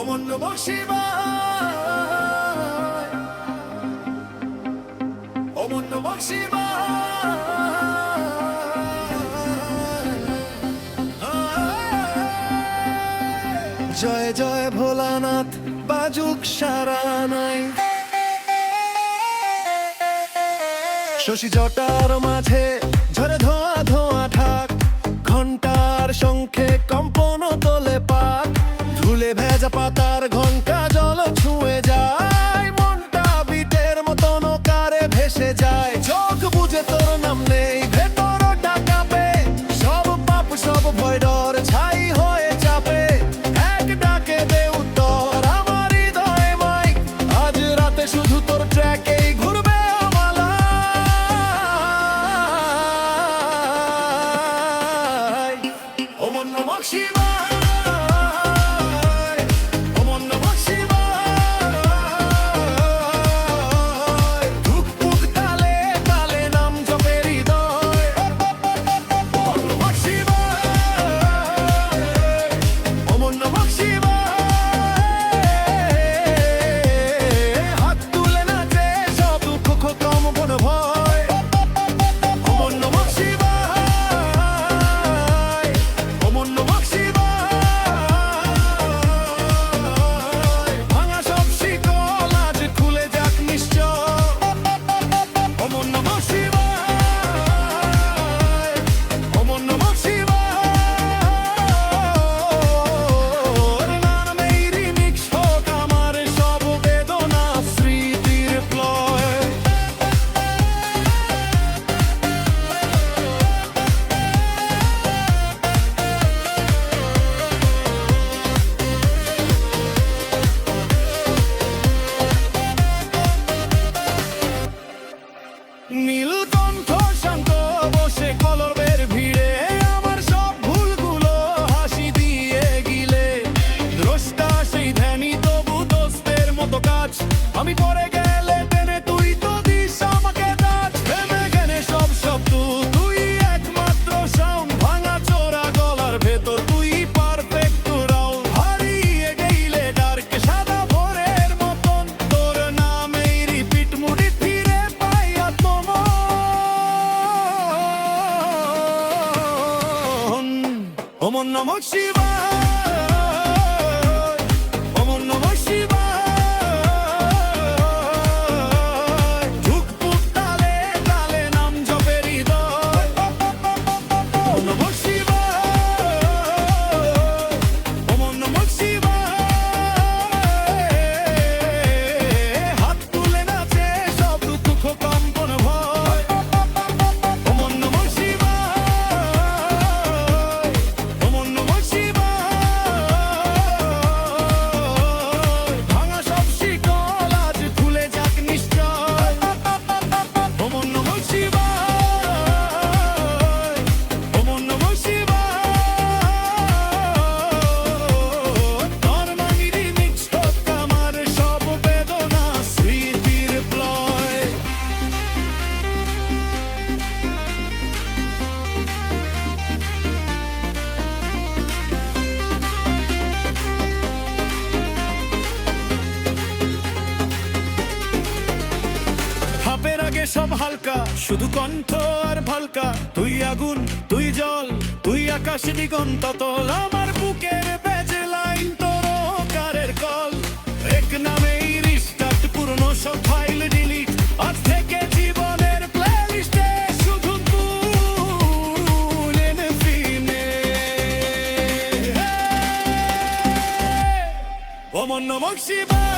ওমন নমঃ শিবায়, ওমন নমঃ শিবায়। জয় জয় ভোলানাথ বাজুক সারানাই, শশী জটার মাঝে ঝরে ধোয়া ধোয়া ঠাক, ঘন্টার শঙ্খে কম্পন তোলে পাক, ধুলে ভেজা পাতার ঘন্টা জল ছুঁয়ে যায়, মনটা বিটের মতন কারে ভেসে যায়। চোখ বুঝে তোর নাম নেই, ভেতর ডাকাবে সব পাপ সব ভয় ডর ছাই হয়ে যাবে, এক ডাকে দে উত্তর আমার হৃদয়ে মাইক, আজ রাতে শুধু তোর ট্র্যাকেই ঘুরবে আমালায়। ওমন নমঃ শিবায়, ওমন নমঃ শিবায়। ধুকপুক তালে তালে নাম জপে হৃদয়, ওমন নমঃ শিবায়, ওমন নমঃ শিবায়। হাত তুলে নাচে সব দুঃখ খতম বন ভয়, ওমন নমঃ শিবায়, ওমন নমঃ শিবায়। ভাঙা সব শিকল আজ খুলে যাক নিশ্চয়, ওমন নমঃ শিবায়, ওমন নমঃ শিবায়। নামেই রিমিক্স হোক আমার সব বেদনা স্মৃতির প্লয়। নীলকণ্ঠ শান্ত বসে কলবের ভিড়ে, আমার সব ভুলগুলো হাসি দিয়ে গিলে, দ্রষ্টা সেই ধ্যানী তবু দোস্তের মতো কাজ, আমি পরে গেলে টেনে তুই তো দিস আমাকে দাজ, ভেবে গেলে সব শব্দ তুই একমাত্র সাউন্ড, ভাঙা চোরা গলার ভেতর তুই পারফেক্ট রাউন্ড, হারিয়ে গেলে ডার্ক সাদা ভোরের মতন, তোর নামেই রিপিট মুডি ফিরে পাই আত্মমন। ওমন নমঃ শিবায়, ওমন নমঃ শিবায়। ধুকপুক তালে তালে নাম জপে হৃদয়, ওমন নমঃ শিবায়, ওমন নমঃ শিবায়। হাত তুলে নাচে সব দুঃখ কম্পন ভয়, ওমন নমঃ শিবায়, ওমন নমঃ শিবায়। ভাঙা সব শিকল আজ খুলে যাক নিশ্চয়, ওমন নমঃ শিবায়, ওমন নমঃ শিবায়। তোর নামই রিমিক্স হোক আমার সব বেদনা স্মৃতির প্লয়। হাপের আগে সব হালকা, শুধু কণ্ঠ আর ভালকা, তুই আগুন তুই জল তুই আকাশ দিগন্ত তল, আমার বুকের বেজে লাইন তোর কারের কল, এক নামেই রিস্টার্ট পুরনো সব ফাইল ডিলিট, আজ থেকে জীবনের প্লেলিস্টে শুধু তুই এনে ফিনে। ওমন নমঃ শিবায়।